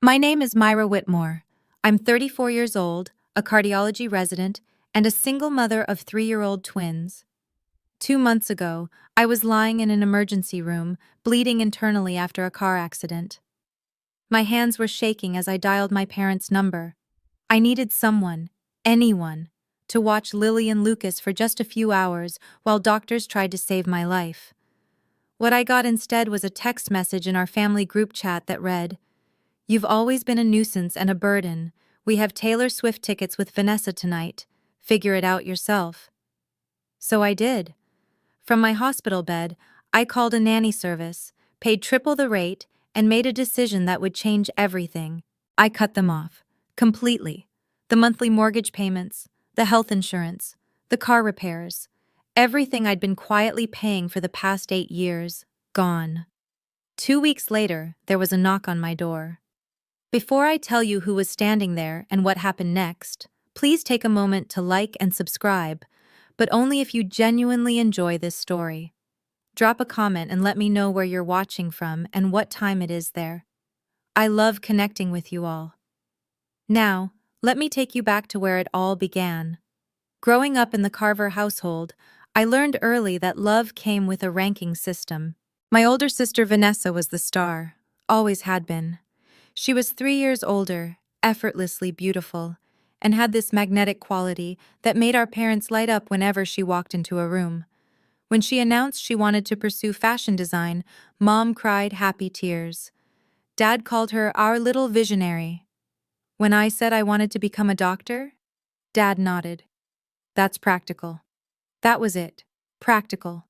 My name is Myra Whitmore. I'm 34 years old, a cardiology resident, and a single mother of 3-year-old twins. 2 months ago, I was lying in an emergency room, bleeding internally after a car accident. My hands were shaking as I dialed my parents' number. I needed someone, anyone, to watch Lily and Lucas for just a few hours while doctors tried to save my life. What I got instead was a text message in our family group chat that read, "You've always been a nuisance and a burden. We have Taylor Swift tickets with Vanessa tonight. Figure it out yourself." So I did. From my hospital bed, I called a nanny service, paid triple the rate, and made a decision that would change everything. I cut them off. Completely. The monthly mortgage payments, the health insurance, the car repairs. Everything I'd been quietly paying for the past 8 years, gone. 2 weeks later, there was a knock on my door. Before I tell you who was standing there and what happened next, please take a moment to like and subscribe, but only if you genuinely enjoy this story. Drop a comment and let me know where you're watching from and what time it is there. I love connecting with you all. Now, let me take you back to where it all began. Growing up in the Carver household, I learned early that love came with a ranking system. My older sister Vanessa was the star, always had been. She was 3 years older, effortlessly beautiful, and had this magnetic quality that made our parents light up whenever she walked into a room. When she announced she wanted to pursue fashion design, Mom cried happy tears. Dad called her our little visionary. When I said I wanted to become a doctor, Dad nodded. That's practical. That was it. Practical.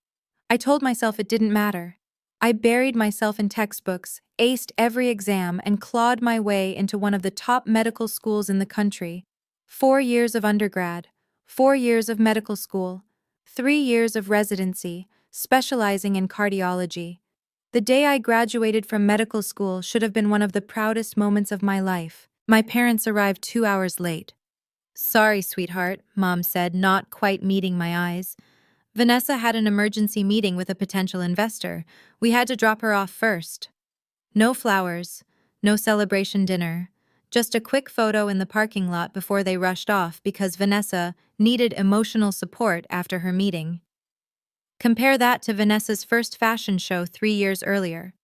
I told myself it didn't matter. I buried myself in textbooks, aced every exam, and clawed my way into one of the top medical schools in the country. 4 years of undergrad, 4 years of medical school, 3 years of residency, specializing in cardiology. The day I graduated from medical school should have been one of the proudest moments of my life. My parents arrived 2 hours late. "Sorry, sweetheart," Mom said, not quite meeting my eyes. "Vanessa had an emergency meeting with a potential investor. We had to drop her off first." No flowers, no celebration dinner, just a quick photo in the parking lot before they rushed off because Vanessa needed emotional support after her meeting. Compare that to Vanessa's first fashion show 3 years earlier.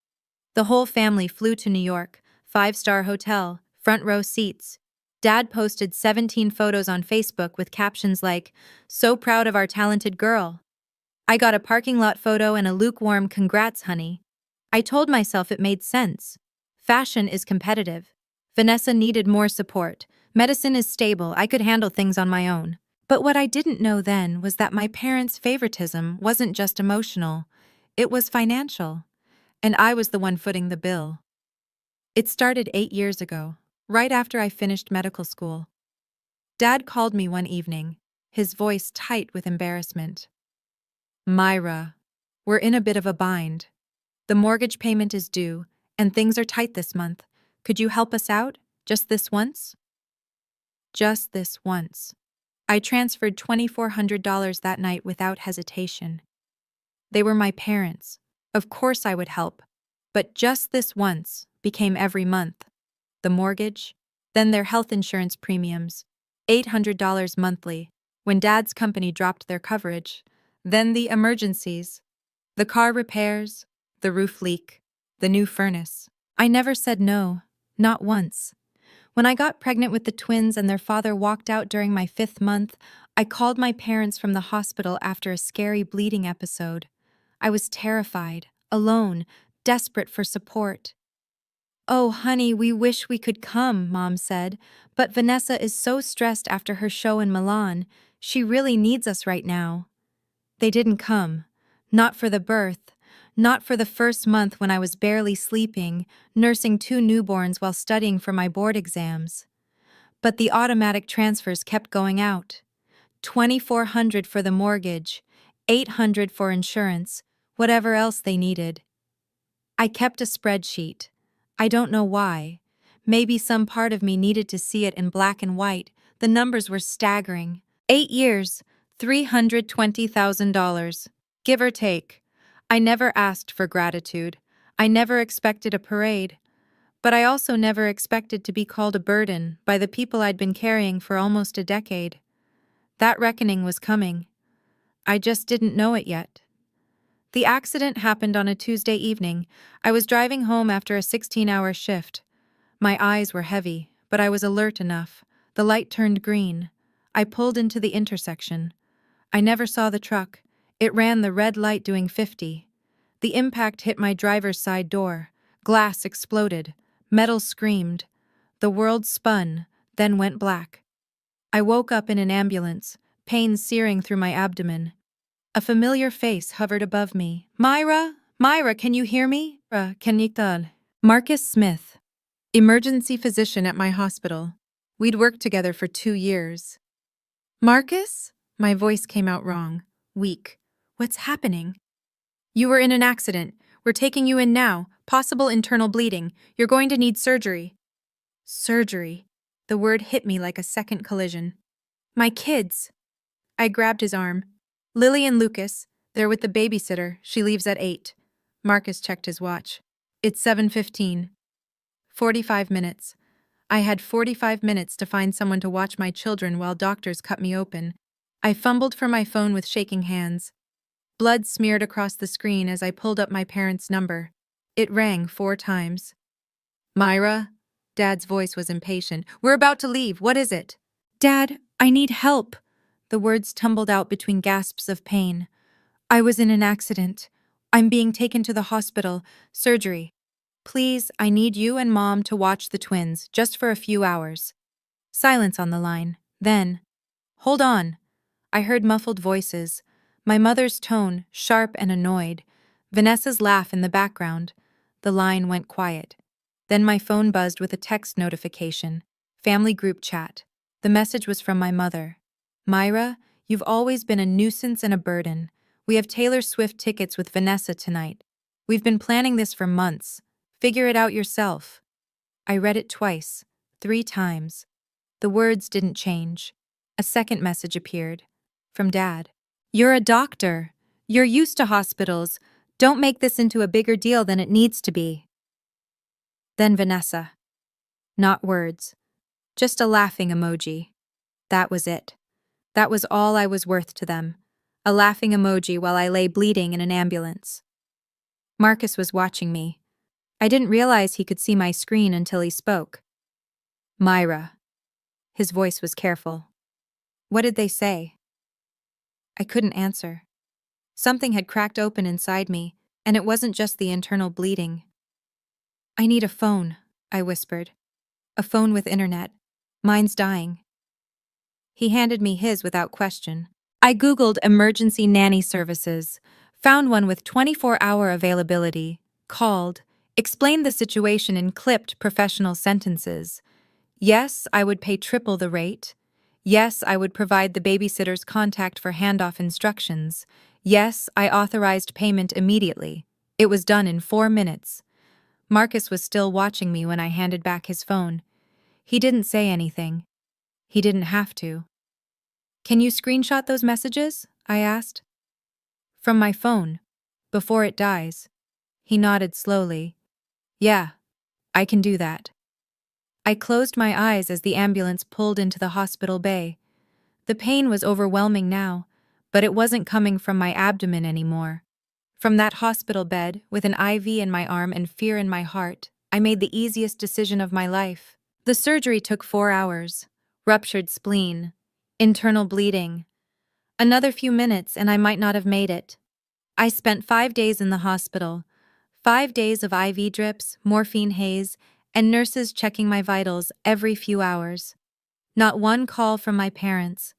The whole family flew to New York, 5-star hotel, front row seats. Dad posted 17 photos on Facebook with captions like, "So proud of our talented girl." I got a parking lot photo and a lukewarm "Congrats, honey." I told myself it made sense. Fashion is competitive. Vanessa needed more support. Medicine is stable. I could handle things on my own. But what I didn't know then was that my parents' favoritism wasn't just emotional. It was financial. And I was the one footing the bill. It started 8 years ago, right after I finished medical school. Dad called me one evening, his voice tight with embarrassment. "Myra, we're in a bit of a bind. The mortgage payment is due, and things are tight this month. Could you help us out, just this once?" Just this once. I transferred $2,400 that night without hesitation. They were my parents. Of course I would help. But just this once became every month. The mortgage, then their health insurance premiums, $800 monthly, when Dad's company dropped their coverage, then the emergencies, the car repairs, the roof leak, the new furnace. I never said no, not once. When I got pregnant with the twins and their father walked out during my 5th month, I called my parents from the hospital after a scary bleeding episode. I was terrified, alone, desperate for support. "Oh, honey, we wish we could come," Mom said, "but Vanessa is so stressed after her show in Milan. She really needs us right now." They didn't come. Not for the birth. Not for the first month when I was barely sleeping, nursing 2 newborns while studying for my board exams. But the automatic transfers kept going out. $2,400 for the mortgage, $800 for insurance, whatever else they needed. I kept a spreadsheet. I don't know why. Maybe some part of me needed to see it in black and white. The numbers were staggering. 8 years, $320,000. Give or take. I never asked for gratitude. I never expected a parade. But I also never expected to be called a burden by the people I'd been carrying for almost a decade. That reckoning was coming. I just didn't know it yet. The accident happened on a Tuesday evening. I was driving home after a 16-hour shift. My eyes were heavy, but I was alert enough. The light turned green. I pulled into the intersection. I never saw the truck. It ran the red light doing 50. The impact hit my driver's side door. Glass exploded. Metal screamed. The world spun, then went black. I woke up in an ambulance, pain searing through my abdomen. A familiar face hovered above me. Myra? Myra, can you hear me? Can you tell? Marcus Smith, emergency physician at my hospital. We'd worked together for 2 years. Marcus? My voice came out wrong, weak. What's happening? You were in an accident. We're taking you in now. Possible internal bleeding. You're going to need surgery. Surgery. The word hit me like a second collision. My kids. I grabbed his arm. Lily and Lucas. They're with the babysitter. She leaves at 8. Marcus checked his watch. It's 7:15. 45 minutes. I had 45 minutes to find someone to watch my children while doctors cut me open. I fumbled for my phone with shaking hands. Blood smeared across the screen as I pulled up my parents' number. It rang 4 times. Myra? Dad's voice was impatient. We're about to leave. What is it? Dad, I need help. The words tumbled out between gasps of pain. I was in an accident. I'm being taken to the hospital. Surgery. Please, I need you and Mom to watch the twins, just for a few hours. Silence on the line. Then, hold on. I heard muffled voices. My mother's tone, sharp and annoyed. Vanessa's laugh in the background. The line went quiet. Then my phone buzzed with a text notification. Family group chat. The message was from my mother. Myra, you've always been a nuisance and a burden. We have Taylor Swift tickets with Vanessa tonight. We've been planning this for months. Figure it out yourself. I read it twice, 3 times. The words didn't change. A second message appeared. From Dad. You're a doctor. You're used to hospitals. Don't make this into a bigger deal than it needs to be. Then Vanessa. Not words. Just a laughing emoji. That was it. That was all I was worth to them. A laughing emoji while I lay bleeding in an ambulance. Marcus was watching me. I didn't realize he could see my screen until he spoke. Myra. His voice was careful. What did they say? I couldn't answer. Something had cracked open inside me, and it wasn't just the internal bleeding. I need a phone, I whispered. A phone with internet. Mine's dying. He handed me his without question. I Googled emergency nanny services, found one with 24-hour availability, called, explained the situation in clipped professional sentences. Yes, I would pay triple the rate. Yes, I would provide the babysitter's contact for handoff instructions. Yes, I authorized payment immediately. It was done in 4 minutes. Marcus was still watching me when I handed back his phone. He didn't say anything. He didn't have to. Can you screenshot those messages? I asked. From my phone, before it dies. He nodded slowly. Yeah, I can do that. I closed my eyes as the ambulance pulled into the hospital bay. The pain was overwhelming now, but it wasn't coming from my abdomen anymore. From that hospital bed, with an IV in my arm and fear in my heart, I made the easiest decision of my life. The surgery took 4 hours. Ruptured spleen. Internal bleeding. Another few minutes and I might not have made it. I spent 5 days in the hospital. 5 days of IV drips, morphine haze, and nurses checking my vitals every few hours. Not one call from my parents.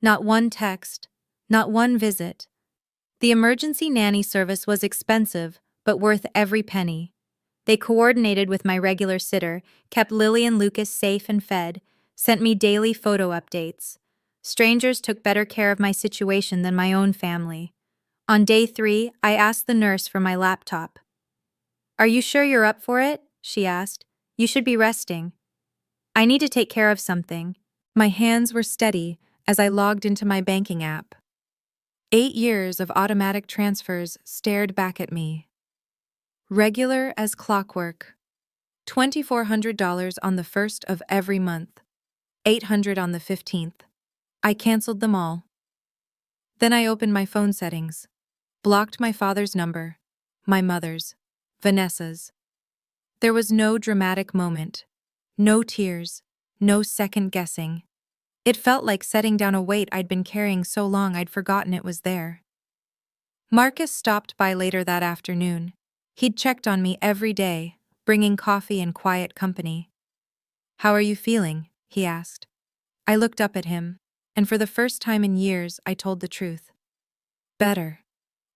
Not one text. Not one visit. The emergency nanny service was expensive, but worth every penny. They coordinated with my regular sitter, kept Lily and Lucas safe and fed, sent me daily photo updates. Strangers took better care of my situation than my own family. On day 3, I asked the nurse for my laptop. Are you sure you're up for it? She asked. You should be resting. I need to take care of something. My hands were steady as I logged into my banking app. 8 years of automatic transfers stared back at me. Regular as clockwork. $2,400 on the 1st of every month, $800 on the 15th. I canceled them all. Then I opened my phone settings, blocked my father's number, my mother's, Vanessa's. There was no dramatic moment, no tears, no second guessing. It felt like setting down a weight I'd been carrying so long I'd forgotten it was there. Marcus stopped by later that afternoon. He'd checked on me every day, bringing coffee and quiet company. "How are you feeling?" he asked. I looked up at him, and for the first time in years, I told the truth. Better.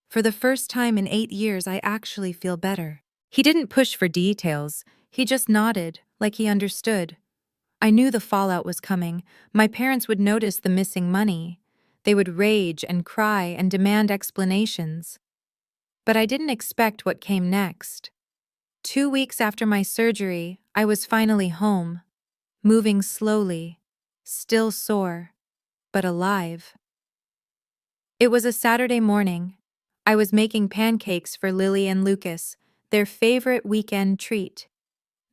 For the first time in 8 years, I actually feel better. He didn't push for details, he just nodded, like he understood. I knew the fallout was coming. My parents would notice the missing money. They would rage and cry and demand explanations. But I didn't expect what came next. 2 weeks after my surgery, I was finally home, moving slowly, still sore, but alive. It was a Saturday morning. I was making pancakes for Lily and Lucas, their favorite weekend treat.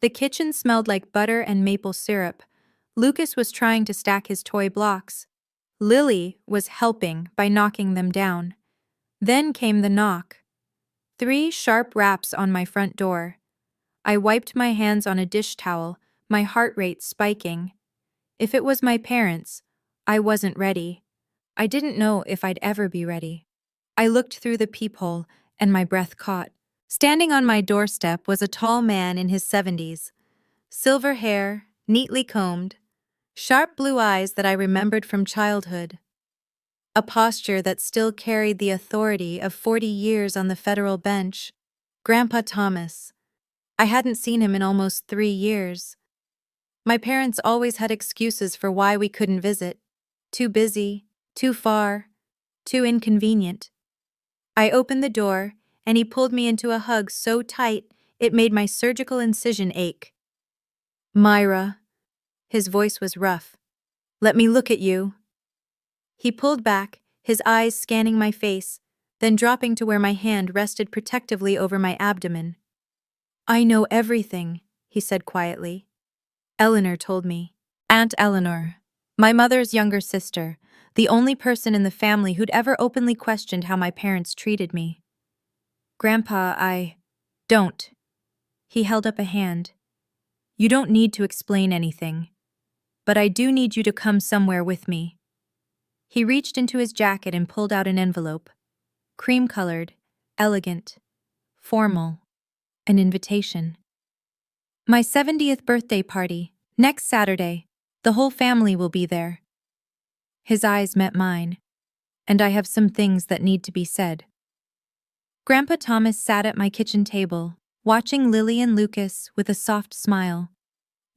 The kitchen smelled like butter and maple syrup. Lucas was trying to stack his toy blocks. Lily was helping by knocking them down. Then came the knock. 3 sharp raps on my front door. I wiped my hands on a dish towel, my heart rate spiking. If it was my parents, I wasn't ready. I didn't know if I'd ever be ready. I looked through the peephole, and my breath caught. Standing on my doorstep was a tall man in his 70s. Silver hair, neatly combed, sharp blue eyes that I remembered from childhood. A posture that still carried the authority of 40 years on the federal bench. Grandpa Thomas. I hadn't seen him in almost 3 years. My parents always had excuses for why we couldn't visit. Too busy, too far, too inconvenient. I opened the door, and he pulled me into a hug so tight it made my surgical incision ache. "Myra." His voice was rough. "Let me look at you." He pulled back, his eyes scanning my face, then dropping to where my hand rested protectively over my abdomen. "I know everything," he said quietly. "Eleanor told me." Aunt Eleanor, my mother's younger sister, the only person in the family who'd ever openly questioned how my parents treated me. "Grandpa, Don't." He held up a hand. "You don't need to explain anything. But I do need you to come somewhere with me." He reached into his jacket and pulled out an envelope. Cream-colored, elegant, formal. An invitation. "My 70th birthday party, next Saturday. The whole family will be there." His eyes met mine, and I have some things that need to be said. Grandpa Thomas sat at my kitchen table, watching Lily and Lucas with a soft smile.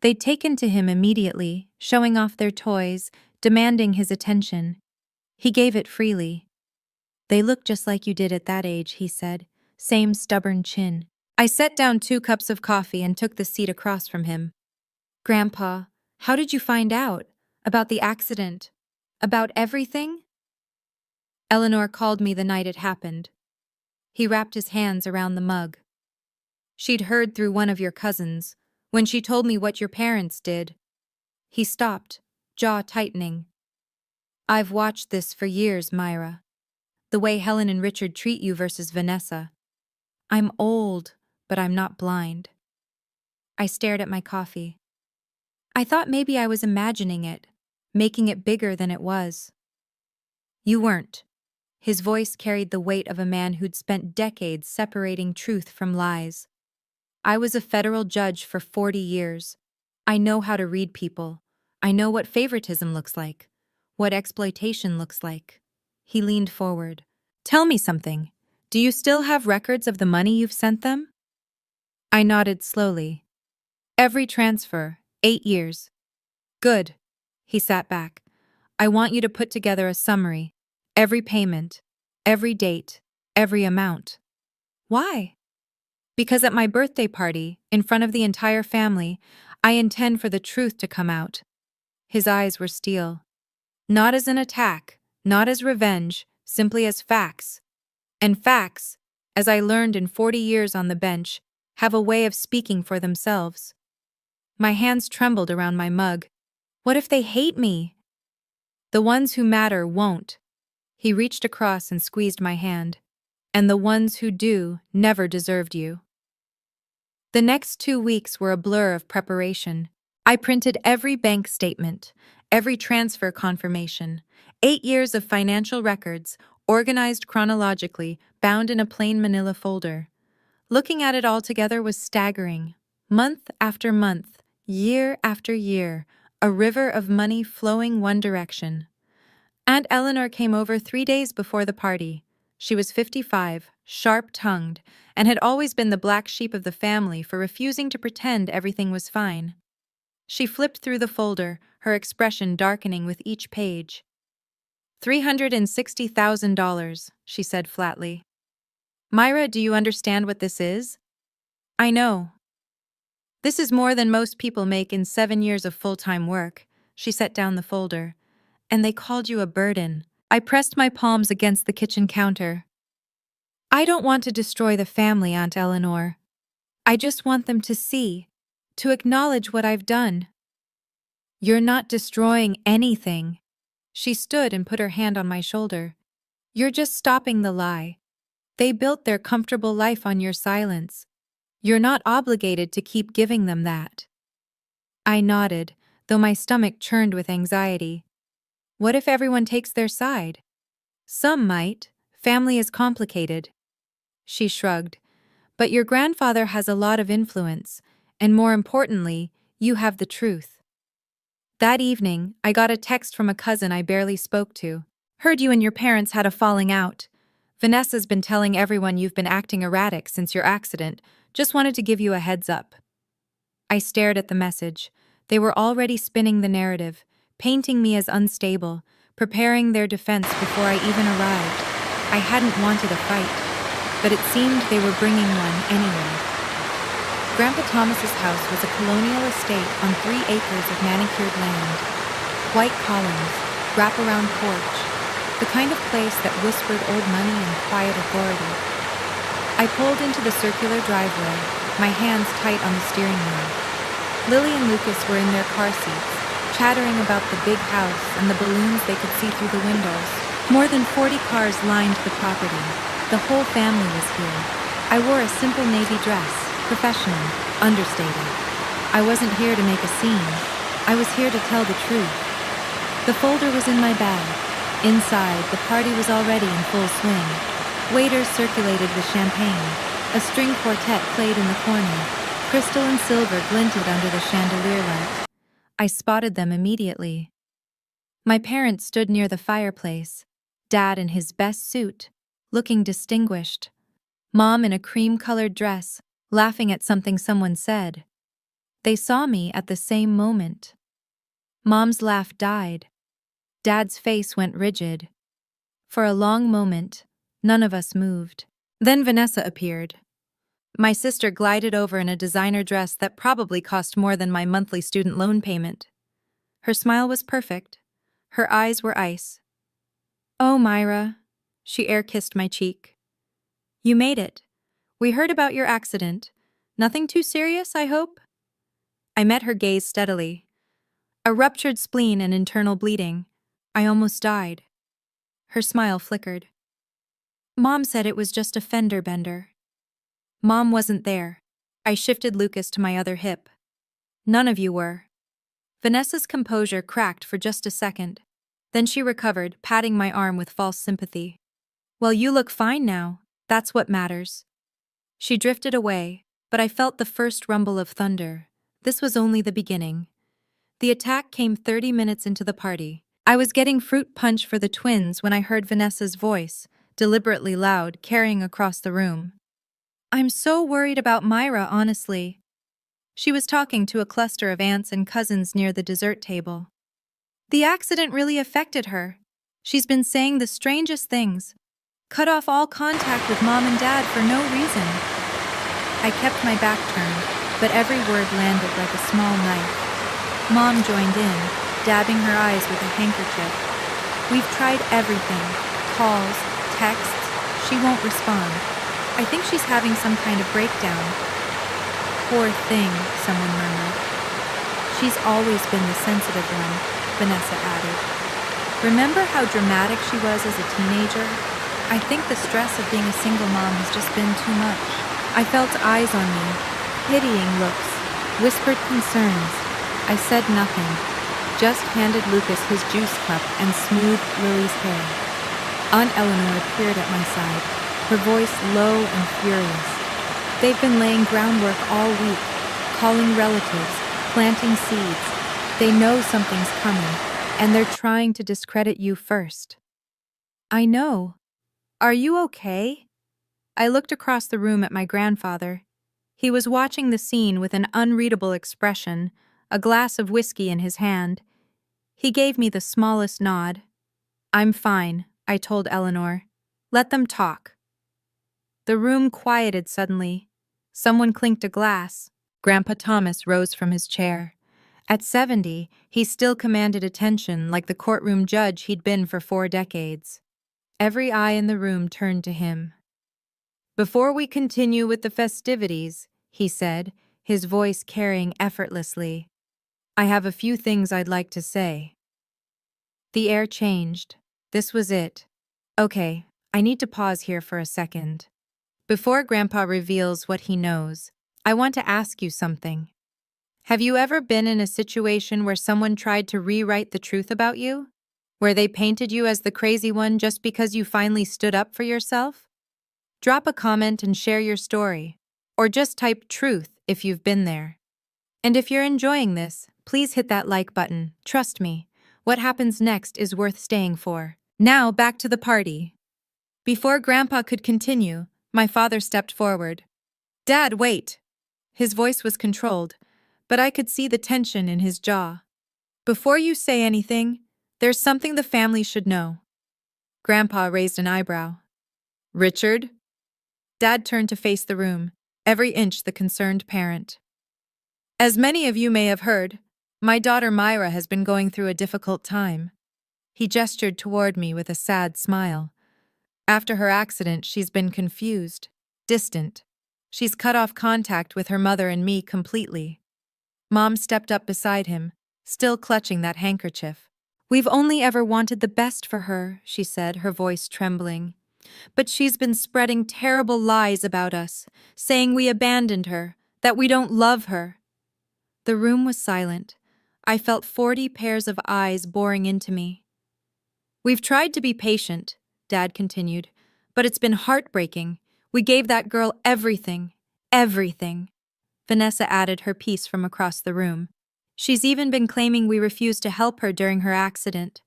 They'd taken to him immediately, showing off their toys, demanding his attention. He gave it freely. "They look just like you did at that age," he said, same stubborn chin. I set down 2 cups of coffee and took the seat across from him. "Grandpa, how did you find out? About the accident? About everything?" "Eleanor called me the night it happened." He wrapped his hands around the mug. "She'd heard through one of your cousins, when she told me what your parents did." He stopped, jaw tightening. "I've watched this for years, Myra. The way Helen and Richard treat you versus Vanessa. I'm old, but I'm not blind." I stared at my coffee. I thought maybe I was imagining it, making it bigger than it was. "You weren't." His voice carried the weight of a man who'd spent decades separating truth from lies. "I was a federal judge for 40 years. I know how to read people. I know what favoritism looks like, what exploitation looks like." He leaned forward. "Tell me something. Do you still have records of the money you've sent them?" I nodded slowly. "Every transfer, 8 years." "Good." He sat back. "I want you to put together a summary. Every payment, every date, every amount." "Why?" "Because at my birthday party, in front of the entire family, I intend for the truth to come out." His eyes were steel. "Not as an attack, not as revenge, simply as facts. And facts, as I learned in 40 years on the bench, have a way of speaking for themselves. My hands trembled around my mug. What if they hate me? The ones who matter won't. He reached across and squeezed my hand. And the ones who do never deserved you. The next 2 weeks were a blur of preparation. I printed every bank statement, every transfer confirmation, 8 years of financial records, organized chronologically, bound in a plain manila folder. Looking at it all together was staggering. Month after month, year after year, a river of money flowing one direction. Aunt Eleanor came over 3 days before the party. She was 55, sharp-tongued, and had always been the black sheep of the family for refusing to pretend everything was fine. She flipped through the folder, her expression darkening with each page. $360,000, she said flatly. Myra, do you understand what this is? I know. This is more than most people make in 7 years of full-time work. She set down the folder. And they called you a burden. I pressed my palms against the kitchen counter. I don't want to destroy the family, Aunt Eleanor. I just want them to see, to acknowledge what I've done. You're not destroying anything. She stood and put her hand on my shoulder. You're just stopping the lie. They built their comfortable life on your silence. You're not obligated to keep giving them that. I nodded, though my stomach churned with anxiety. What if everyone takes their side? Some might. Family is complicated. She shrugged. But your grandfather has a lot of influence, and more importantly, you have the truth. That evening, I got a text from a cousin I barely spoke to. Heard you and your parents had a falling out. Vanessa's been telling everyone you've been acting erratic since your accident. Just wanted to give you a heads up. I stared at the message. They were already spinning the narrative, painting me as unstable, preparing their defense before I even arrived. I hadn't wanted a fight, but it seemed they were bringing one anyway. Grandpa Thomas's house was a colonial estate on 3 acres of manicured land. White columns, wraparound porch, the kind of place that whispered old money and quiet authority. I pulled into the circular driveway, my hands tight on the steering wheel. Lily and Lucas were in their car seats, chattering about the big house and the balloons they could see through the windows. More than 40 cars lined the property. The whole family was here. I wore a simple navy dress, professional, understated. I wasn't here to make a scene. I was here to tell the truth. The folder was in my bag. Inside, the party was already in full swing. Waiters circulated with champagne. A string quartet played in the corner. Crystal and silver glinted under the chandelier light. I spotted them immediately. My parents stood near the fireplace, Dad in his best suit, looking distinguished. Mom in a cream-colored dress, laughing at something someone said. They saw me at the same moment. Mom's laugh died. Dad's face went rigid. For a long moment, none of us moved. Then Vanessa appeared. My sister glided over in a designer dress that probably cost more than my monthly student loan payment. Her smile was perfect. Her eyes were ice. Oh, Myra, she air-kissed my cheek. You made it. We heard about your accident. Nothing too serious, I hope? I met her gaze steadily. A ruptured spleen and internal bleeding. I almost died. Her smile flickered. Mom said it was just a fender bender. Mom wasn't there. I shifted Lucas to my other hip. None of you were. Vanessa's composure cracked for just a second. Then she recovered, patting my arm with false sympathy. Well, you look fine now. That's what matters. She drifted away, but I felt the first rumble of thunder. This was only the beginning. The attack came 30 minutes into the party. I was getting fruit punch for the twins when I heard Vanessa's voice, deliberately loud, carrying across the room. I'm so worried about Myra, honestly. She was talking to a cluster of aunts and cousins near the dessert table. The accident really affected her. She's been saying the strangest things. Cut off all contact with Mom and Dad for no reason. I kept my back turned, but every word landed like a small knife. Mom joined in, dabbing her eyes with a handkerchief. We've tried everything. Calls, texts. She won't respond. I think she's having some kind of breakdown. poor thing, someone murmured. She's always been the sensitive one, Vanessa added. Remember how dramatic she was as a teenager? I think the stress of being a single mom has just been too much. I felt eyes on me, pitying looks, whispered concerns. I said nothing, just handed Lucas his juice cup and smoothed Lily's hair. Aunt Eleanor appeared at my side, her voice low and furious. They've been laying groundwork all week, calling relatives, planting seeds. They know something's coming, and they're trying to discredit you first. I know. Are you okay? I looked across the room at my grandfather. He was watching the scene with an unreadable expression, a glass of whiskey in his hand. He gave me the smallest nod. I'm fine, I told Eleanor. Let them talk. The room quieted suddenly. Someone clinked a glass. Grandpa Thomas rose from his chair. At 70, he still commanded attention like the courtroom judge he'd been for 4 decades. Every eye in the room turned to him. Before we continue with the festivities, he said, his voice carrying effortlessly, I have a few things I'd like to say. The air changed. This was it. Okay, I need to pause here for a second. Before Grandpa reveals what he knows, I want to ask you something. Have you ever been in a situation where someone tried to rewrite the truth about you? Where they painted you as the crazy one just because you finally stood up for yourself? Drop a comment and share your story, or just type truth if you've been there. And if you're enjoying this, please hit that like button. Trust me, what happens next is worth staying for. Now back to the party. Before Grandpa could continue, my father stepped forward. Dad, wait. His voice was controlled, but I could see the tension in his jaw. Before you say anything, there's something the family should know. Grandpa raised an eyebrow. Richard? Dad turned to face the room, every inch the concerned parent. As many of you may have heard, my daughter Myra has been going through a difficult time. He gestured toward me with a sad smile. After her accident, she's been confused, distant. She's cut off contact with her mother and me completely. Mom stepped up beside him, still clutching that handkerchief. We've only ever wanted the best for her, she said, her voice trembling. But she's been spreading terrible lies about us, saying we abandoned her, that we don't love her. The room was silent. I felt 40 pairs of eyes boring into me. We've tried to be patient, Dad continued, but it's been heartbreaking. We gave that girl everything, everything. Vanessa added her piece from across the room. She's even been claiming we refused to help her during her accident,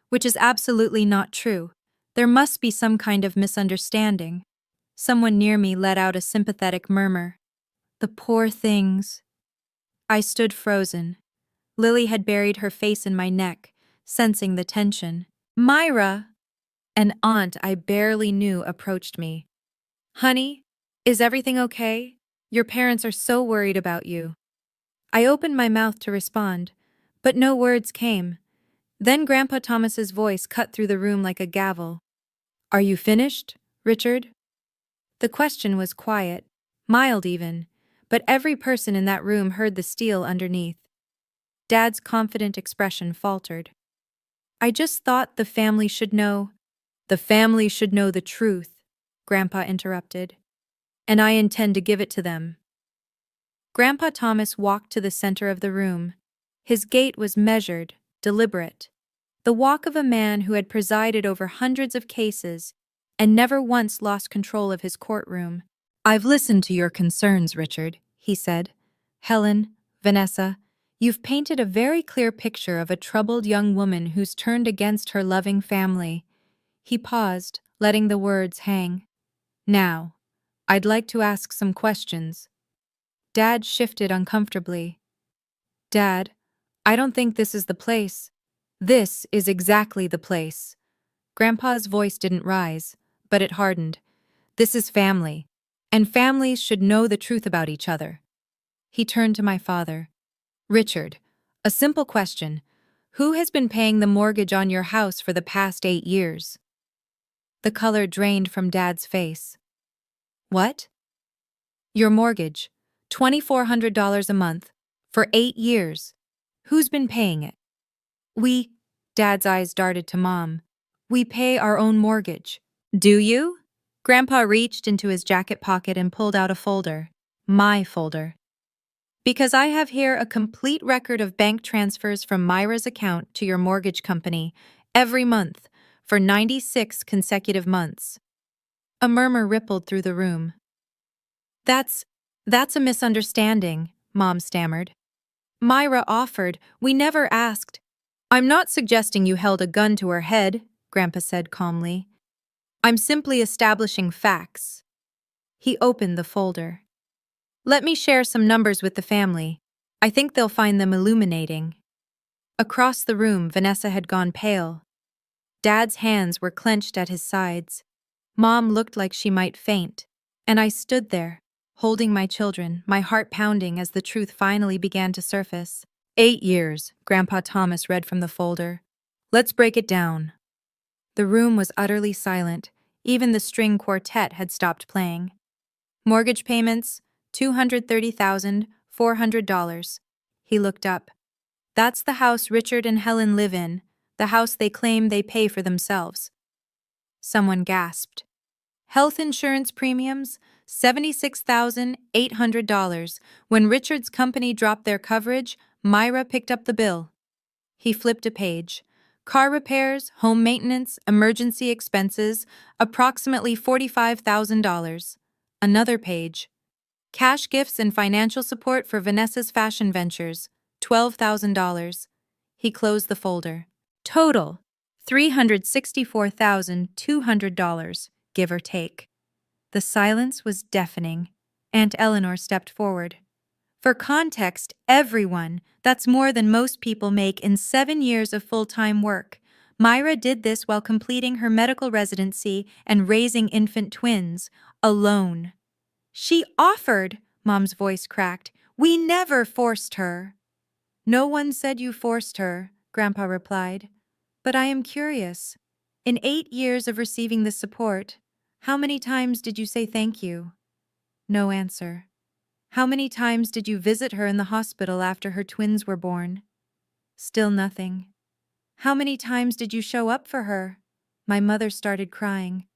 which is absolutely not true. There must be some kind of misunderstanding. Someone near me let out a sympathetic murmur. The poor things. I stood frozen. Lily had buried her face in my neck, sensing the tension. Myra! An aunt I barely knew approached me. Honey, is everything okay? Your parents are so worried about you. I opened my mouth to respond, but no words came. Then Grandpa Thomas's voice cut through the room like a gavel. Are you finished, Richard? The question was quiet, mild even, but every person in that room heard the steel underneath. Dad's confident expression faltered. I just thought the family should know. The family should know the truth, Grandpa interrupted. And I intend to give it to them. Grandpa Thomas walked to the center of the room. His gait was measured, deliberate. The walk of a man who had presided over hundreds of cases and never once lost control of his courtroom. I've listened to your concerns, Richard, he said. Helen, Vanessa, you've painted a very clear picture of a troubled young woman who's turned against her loving family. He paused, letting the words hang. Now, I'd like to ask some questions. Dad shifted uncomfortably. Dad, I don't think this is the place. This is exactly the place. Grandpa's voice didn't rise, but it hardened. This is family, and families should know the truth about each other. He turned to my father. Richard, a simple question. Who has been paying the mortgage on your house for the past 8 years? The color drained from Dad's face. What? Your mortgage. $2,400 a month. For 8 years. Who's been paying it? We. Dad's eyes darted to Mom. We pay our own mortgage. Do you? Grandpa reached into his jacket pocket and pulled out a folder. My folder. Because I have here a complete record of bank transfers from Myra's account to your mortgage company every month for 96 consecutive months. A murmur rippled through the room. That's a misunderstanding, Mom stammered. Myra offered. We never asked. I'm not suggesting you held a gun to her head, Grandpa said calmly. I'm simply establishing facts. He opened the folder. Let me share some numbers with the family. I think they'll find them illuminating. Across the room, Vanessa had gone pale. Dad's hands were clenched at his sides. Mom looked like she might faint. And I stood there, holding my children, my heart pounding as the truth finally began to surface. 8 years, Grandpa Thomas read from the folder. Let's break it down. The room was utterly silent. Even the string quartet had stopped playing. Mortgage payments, $230,400. He looked up. That's the house Richard and Helen live in, the house they claim they pay for themselves. Someone gasped. Health insurance premiums, $76,800. When Richard's company dropped their coverage, Myra picked up the bill. He flipped a page. Car repairs, home maintenance, emergency expenses, approximately $45,000. Another page. Cash gifts and financial support for Vanessa's fashion ventures, $12,000. He closed the folder. Total, $364,200, give or take. The silence was deafening. Aunt Eleanor stepped forward. For context, everyone, that's more than most people make in 7 years of full-time work. Myra did this while completing her medical residency and raising infant twins, alone. She offered, Mom's voice cracked. We never forced her. No one said you forced her, Grandpa replied. But I am curious. In 8 years of receiving this support, how many times did you say thank you? No answer. How many times did you visit her in the hospital after her twins were born? Still nothing. How many times did you show up for her? My mother started crying.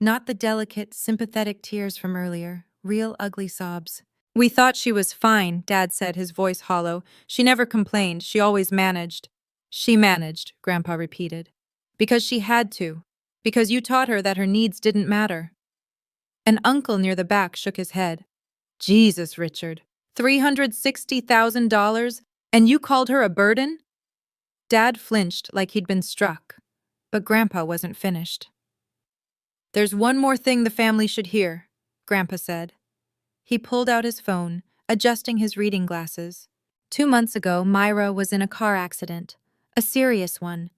Not the delicate, sympathetic tears from earlier, real ugly sobs. We thought she was fine, Dad said, his voice hollow. She never complained, she always managed. She managed, Grandpa repeated. Because she had to. Because you taught her that her needs didn't matter. An uncle near the back shook his head. Jesus, Richard. $360,000, and you called her a burden? Dad flinched like he'd been struck, but Grandpa wasn't finished. There's one more thing the family should hear, Grandpa said. He pulled out his phone, adjusting his reading glasses. 2 months ago, Myra was in a car accident, a serious one.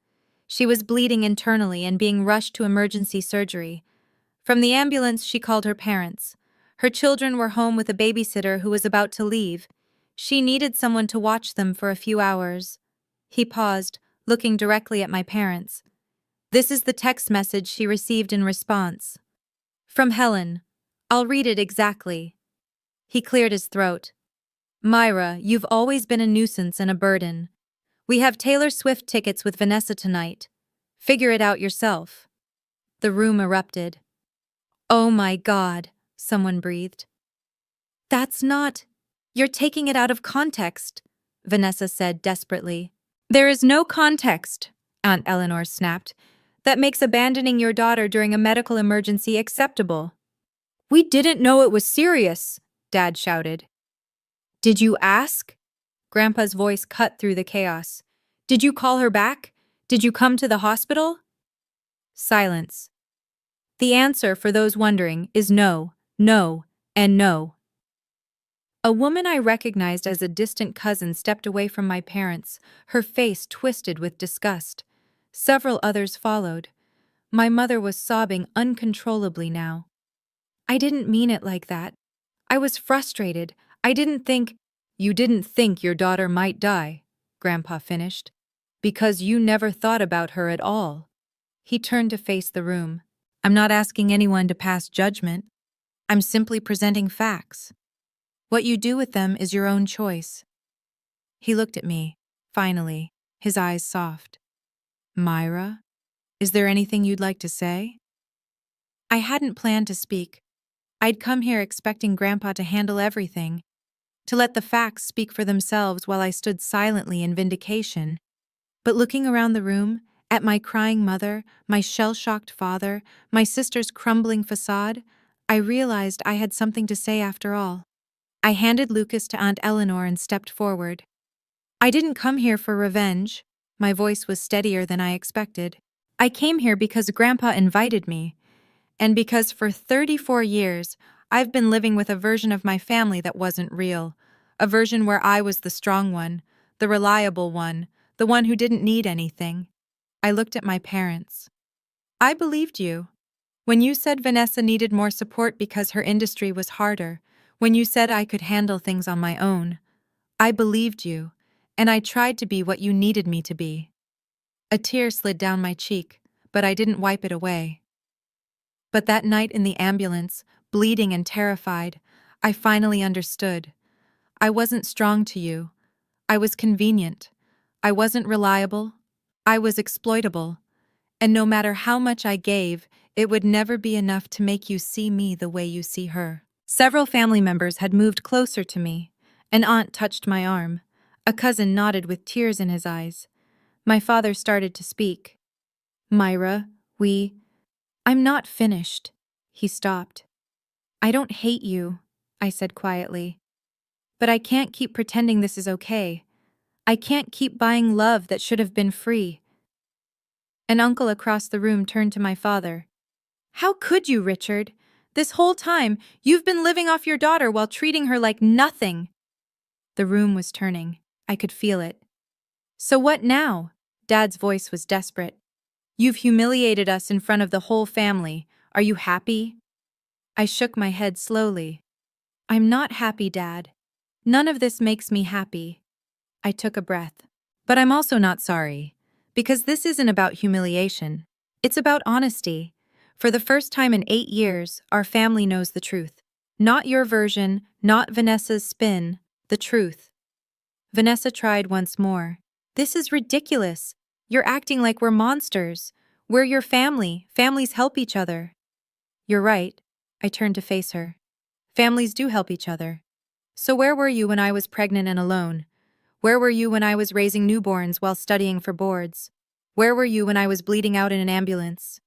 She was bleeding internally and being rushed to emergency surgery. From the ambulance, she called her parents. Her children were home with a babysitter who was about to leave. She needed someone to watch them for a few hours. He paused, looking directly at my parents. This is the text message she received in response. From Helen. I'll read it exactly. He cleared his throat. Myra, you've always been a nuisance and a burden. We have Taylor Swift tickets with Vanessa tonight. Figure it out yourself. The room erupted. Oh my God, someone breathed. That's not... You're taking it out of context, Vanessa said desperately. There is no context, Aunt Eleanor snapped, that makes abandoning your daughter during a medical emergency acceptable. We didn't know it was serious, Dad shouted. Did you ask? Grandpa's voice cut through the chaos. Did you call her back? Did you come to the hospital? Silence. The answer, for those wondering, is no, no, and no. A woman I recognized as a distant cousin stepped away from my parents, her face twisted with disgust. Several others followed. My mother was sobbing uncontrollably now. I didn't mean it like that. I was frustrated. I didn't think... You didn't think your daughter might die, Grandpa finished, because you never thought about her at all. He turned to face the room. I'm not asking anyone to pass judgment. I'm simply presenting facts. What you do with them is your own choice. He looked at me, finally, his eyes soft. Myra, is there anything you'd like to say? I hadn't planned to speak. I'd come here expecting Grandpa to handle everything, to let the facts speak for themselves while I stood silently in vindication. But looking around the room, at my crying mother, my shell-shocked father, my sister's crumbling facade, I realized I had something to say after all. I handed Lucas to Aunt Eleanor and stepped forward. I didn't come here for revenge. My voice was steadier than I expected. I came here because Grandpa invited me, and because for 34 years, I've been living with a version of my family that wasn't real, a version where I was the strong one, the reliable one, the one who didn't need anything. I looked at my parents. I believed you. When you said Vanessa needed more support because her industry was harder, when you said I could handle things on my own, I believed you, and I tried to be what you needed me to be. A tear slid down my cheek, but I didn't wipe it away. But that night in the ambulance, bleeding and terrified, I finally understood. I wasn't strong to you. I was convenient. I wasn't reliable. I was exploitable. And no matter how much I gave, it would never be enough to make you see me the way you see her. Several family members had moved closer to me. An aunt touched my arm. A cousin nodded with tears in his eyes. My father started to speak. Myra, I'm not finished. He stopped. I don't hate you, I said quietly. But I can't keep pretending this is okay. I can't keep buying love that should have been free. An uncle across the room turned to my father. How could you, Richard? This whole time, you've been living off your daughter while treating her like nothing. The room was turning. I could feel it. So what now? Dad's voice was desperate. You've humiliated us in front of the whole family. Are you happy? I shook my head slowly. I'm not happy, Dad. None of this makes me happy. I took a breath. But I'm also not sorry. Because this isn't about humiliation. It's about honesty. For the first time in 8 years, our family knows the truth. Not your version, not Vanessa's spin, the truth. Vanessa tried once more. This is ridiculous. You're acting like we're monsters. We're your family. Families help each other. You're right. I turned to face her. Families do help each other. So where were you when I was pregnant and alone? Where were you when I was raising newborns while studying for boards? Where were you when I was bleeding out in an ambulance?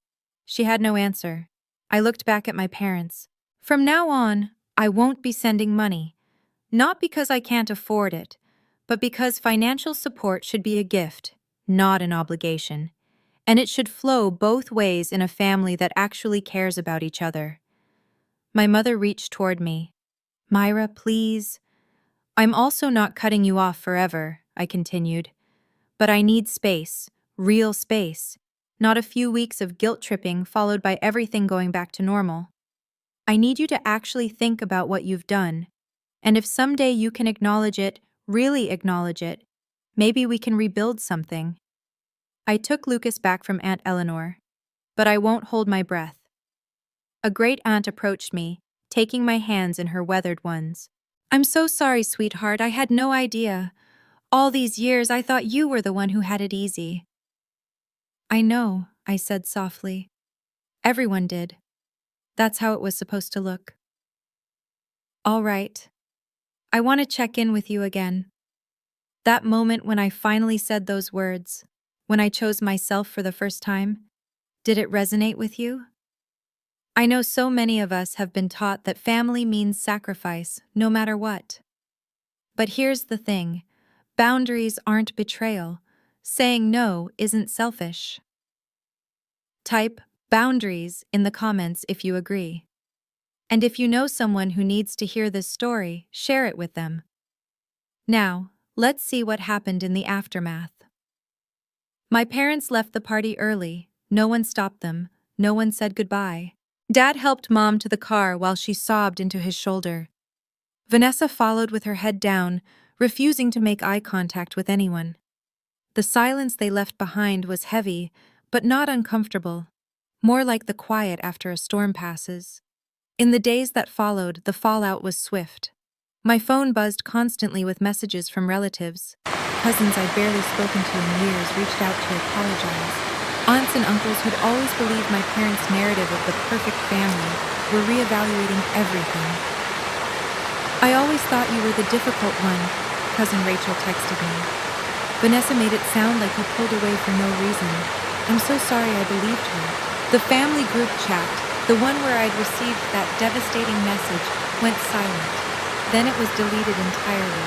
She had no answer. I looked back at my parents. From now on, I won't be sending money. Not because I can't afford it, but because financial support should be a gift, not an obligation. And it should flow both ways in a family that actually cares about each other. My mother reached toward me. Myra, please. I'm also not cutting you off forever, I continued. But I need space, real space, not a few weeks of guilt-tripping followed by everything going back to normal. I need you to actually think about what you've done. And if someday you can acknowledge it, really acknowledge it, maybe we can rebuild something. I took Lucas back from Aunt Eleanor. But I won't hold my breath. A great aunt approached me, taking my hands in her weathered ones. I'm so sorry, sweetheart, I had no idea. All these years I thought you were the one who had it easy. I know, I said softly. Everyone did. That's how it was supposed to look. All right. I want to check in with you again. That moment when I finally said those words, when I chose myself for the first time, did it resonate with you? I know so many of us have been taught that family means sacrifice, no matter what. But here's the thing. Boundaries aren't betrayal. Saying no isn't selfish. Type boundaries in the comments if you agree. And if you know someone who needs to hear this story, share it with them. Now, let's see what happened in the aftermath. My parents left the party early. No one stopped them. No one said goodbye. Dad helped Mom to the car while she sobbed into his shoulder. Vanessa followed with her head down, refusing to make eye contact with anyone. The silence they left behind was heavy, but not uncomfortable, more like the quiet after a storm passes. In the days that followed, the fallout was swift. My phone buzzed constantly with messages from relatives. Cousins I'd barely spoken to in years reached out to apologize. Aunts and uncles who'd always believed my parents' narrative of the perfect family were reevaluating everything. I always thought you were the difficult one, Cousin Rachel texted me. Vanessa made it sound like you pulled away for no reason. I'm so sorry I believed her. The family group chat, the one where I'd received that devastating message, went silent. Then it was deleted entirely.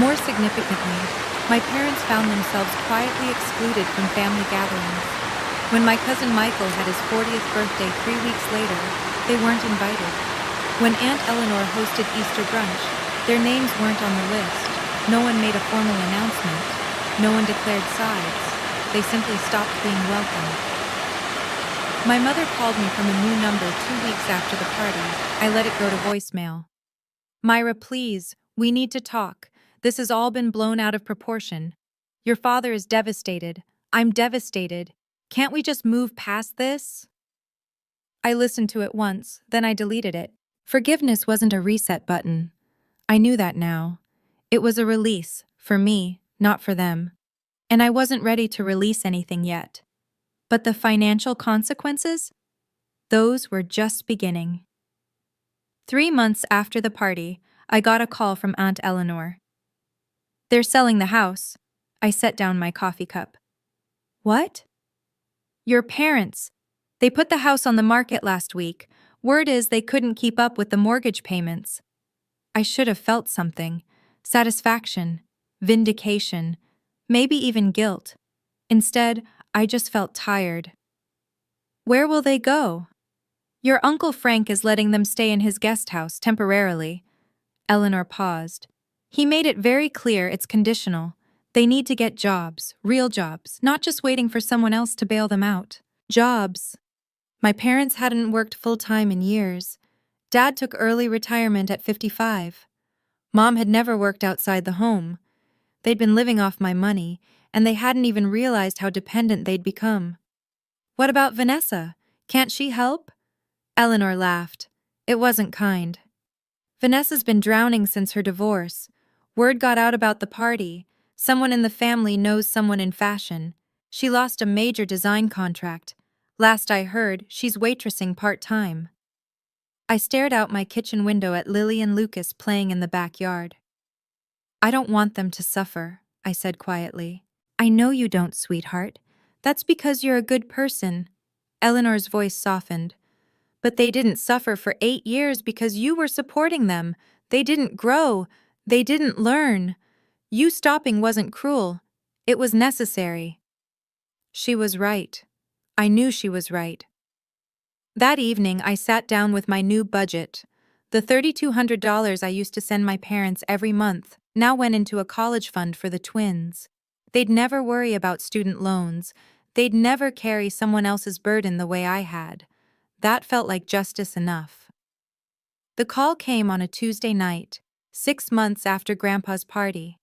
More significantly, my parents found themselves quietly excluded from family gatherings. When my cousin Michael had his 40th birthday 3 weeks later, they weren't invited. When Aunt Eleanor hosted Easter brunch, their names weren't on the list. No one made a formal announcement. No one declared sides. They simply stopped being welcome. My mother called me from a new number 2 weeks after the party. I let it go to voicemail. Myra, please, we need to talk. This has all been blown out of proportion. Your father is devastated. I'm devastated. Can't we just move past this? I listened to it once, then I deleted it. Forgiveness wasn't a reset button. I knew that now. It was a release, for me, not for them. And I wasn't ready to release anything yet. But the financial consequences? Those were just beginning. 3 months after the party, I got a call from Aunt Eleanor. They're selling the house. I set down my coffee cup. What? Your parents. They put the house on the market last week. Word is they couldn't keep up with the mortgage payments. I should have felt something. Satisfaction. Vindication. Maybe even guilt. Instead, I just felt tired. Where will they go? Your Uncle Frank is letting them stay in his guest house temporarily. Eleanor paused. He made it very clear it's conditional. They need to get jobs, real jobs, not just waiting for someone else to bail them out. Jobs. My parents hadn't worked full-time in years. Dad took early retirement at 55. Mom had never worked outside the home. They'd been living off my money, and they hadn't even realized how dependent they'd become. What about Vanessa? Can't she help? Eleanor laughed. It wasn't kind. Vanessa's been drowning since her divorce. Word got out about the party. Someone in the family knows someone in fashion. She lost a major design contract. Last I heard, she's waitressing part-time. I stared out my kitchen window at Lily and Lucas playing in the backyard. I don't want them to suffer, I said quietly. I know you don't, sweetheart. That's because you're a good person. Eleanor's voice softened. But they didn't suffer for 8 years because you were supporting them. They didn't grow. They didn't learn. You stopping wasn't cruel. It was necessary. She was right. I knew she was right. That evening, I sat down with my new budget. The $3,200 I used to send my parents every month now went into a college fund for the twins. They'd never worry about student loans. They'd never carry someone else's burden the way I had. That felt like justice enough. The call came on a Tuesday night, 6 months after Grandpa's party.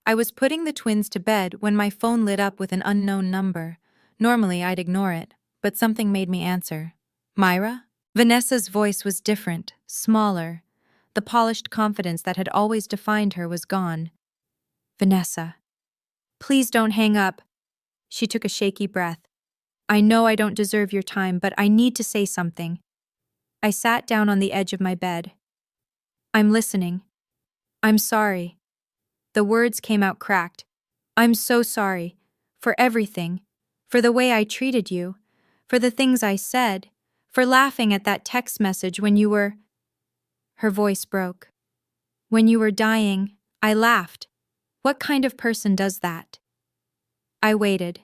I was putting the twins to bed when my phone lit up with an unknown number. Normally, I'd ignore it, but something made me answer. Myra? Vanessa's voice was different, smaller. The polished confidence that had always defined her was gone. Vanessa. Please don't hang up. She took a shaky breath. I know I don't deserve your time, but I need to say something. I sat down on the edge of my bed. I'm listening. I'm sorry. The words came out cracked. I'm so sorry. For everything. For the way I treated you. For the things I said. For laughing at that text message when you were... Her voice broke. When you were dying, I laughed. What kind of person does that? I waited.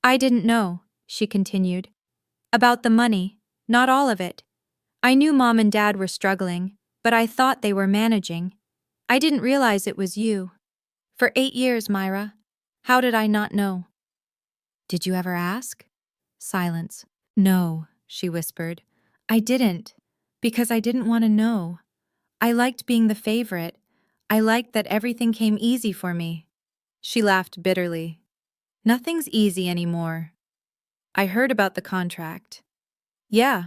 I didn't know, she continued. About the money, not all of it. I knew Mom and Dad were struggling, but I thought they were managing. I didn't realize it was you. For 8 years, Myra. How did I not know? Did you ever ask? Silence. No, she whispered. I didn't, because I didn't want to know. I liked being the favorite. I liked that everything came easy for me. She laughed bitterly. Nothing's easy anymore. I heard about the contract. Yeah.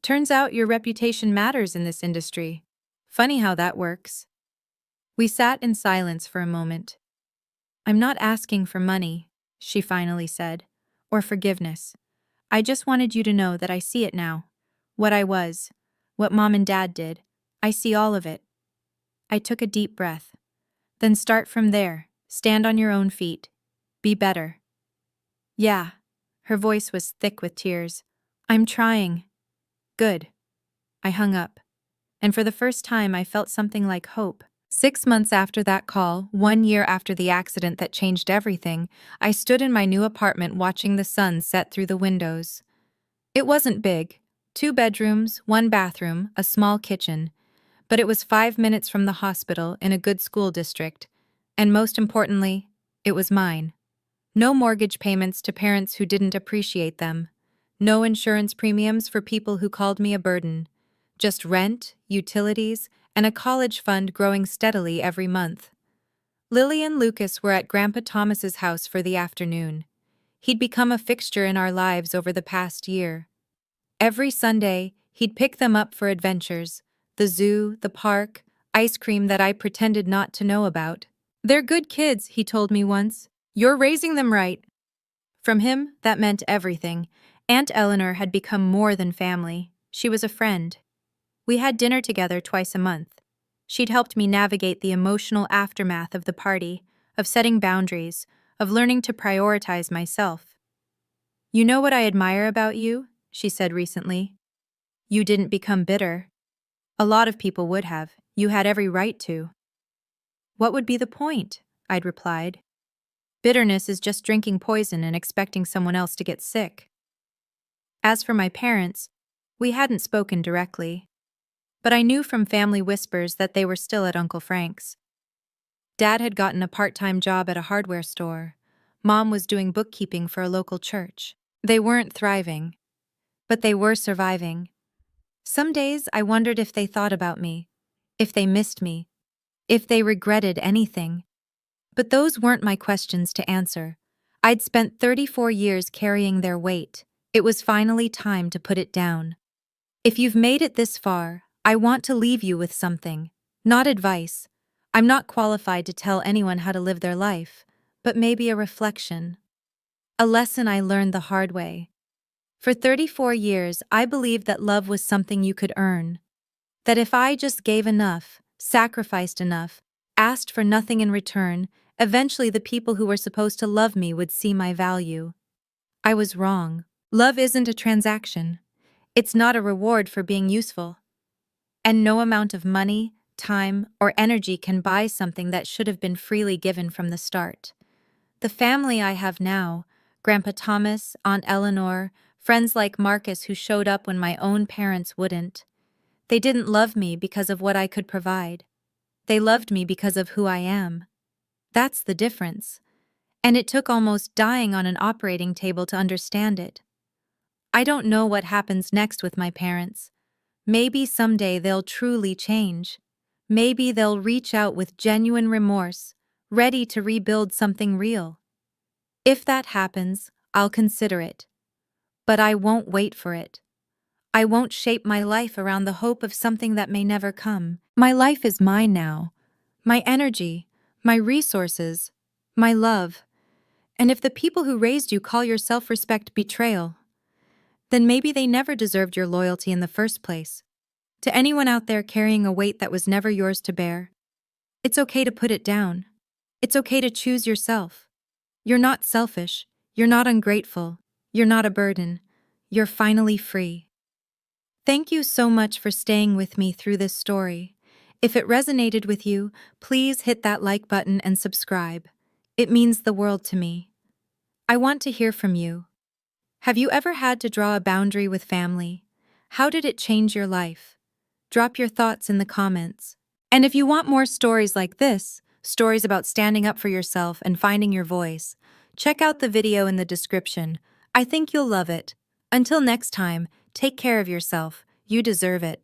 Turns out your reputation matters in this industry. Funny how that works. We sat in silence for a moment. I'm not asking for money, she finally said, or forgiveness. I just wanted you to know that I see it now. What I was, what Mom and Dad did. I see all of it. I took a deep breath. Then start from there. Stand on your own feet. Be better. Yeah. Her voice was thick with tears. I'm trying. Good. I hung up. And for the first time I felt something like hope. 6 months after that call, 1 year after the accident that changed everything, I stood in my new apartment watching the sun set through the windows. It wasn't big. 2 bedrooms, 1 bathroom, a small kitchen. But it was 5 minutes from the hospital in a good school district. And most importantly, it was mine. No mortgage payments to parents who didn't appreciate them. No insurance premiums for people who called me a burden. Just rent, utilities, and a college fund growing steadily every month. Lily and Lucas were at Grandpa Thomas's house for the afternoon. He'd become a fixture in our lives over the past year. Every Sunday, he'd pick them up for adventures, the zoo, the park, ice cream that I pretended not to know about. They're good kids, he told me once. You're raising them right. From him, that meant everything. Aunt Eleanor had become more than family. She was a friend. We had dinner together twice a month. She'd helped me navigate the emotional aftermath of the party, of setting boundaries, of learning to prioritize myself. You know what I admire about you? She said recently. You didn't become bitter. A lot of people would have. You had every right to. What would be the point? I'd replied. Bitterness is just drinking poison and expecting someone else to get sick. As for my parents, we hadn't spoken directly. But I knew from family whispers that they were still at Uncle Frank's. Dad had gotten a part-time job at a hardware store. Mom was doing bookkeeping for a local church. They weren't thriving, but they were surviving. Some days I wondered if they thought about me, if they missed me, if they regretted anything. But those weren't my questions to answer. I'd spent 34 years carrying their weight. It was finally time to put it down. If you've made it this far, I want to leave you with something. Not advice. I'm not qualified to tell anyone how to live their life, but maybe a reflection. A lesson I learned the hard way. For 34 years, I believed that love was something you could earn. That if I just gave enough, sacrificed enough, asked for nothing in return, eventually the people who were supposed to love me would see my value. I was wrong. Love isn't a transaction. It's not a reward for being useful. And no amount of money, time, or energy can buy something that should have been freely given from the start. The family I have now, Grandpa Thomas, Aunt Eleanor, friends like Marcus who showed up when my own parents wouldn't. They didn't love me because of what I could provide. They loved me because of who I am. That's the difference. And it took almost dying on an operating table to understand it. I don't know what happens next with my parents. Maybe someday they'll truly change. Maybe they'll reach out with genuine remorse, ready to rebuild something real. If that happens, I'll consider it. But I won't wait for it. I won't shape my life around the hope of something that may never come. My life is mine now. My energy, my resources, my love. And if the people who raised you call your self-respect betrayal, then maybe they never deserved your loyalty in the first place. To anyone out there carrying a weight that was never yours to bear, it's okay to put it down. It's okay to choose yourself. You're not selfish. You're not ungrateful. You're not a burden. You're finally free. Thank you so much for staying with me through this story. If it resonated with you, please hit that like button and subscribe. It means the world to me. I want to hear from you. Have you ever had to draw a boundary with family? How did it change your life? Drop your thoughts in the comments. And if you want more stories like this, stories about standing up for yourself and finding your voice, check out the video in the description. I think you'll love it. Until next time, take care of yourself. You deserve it.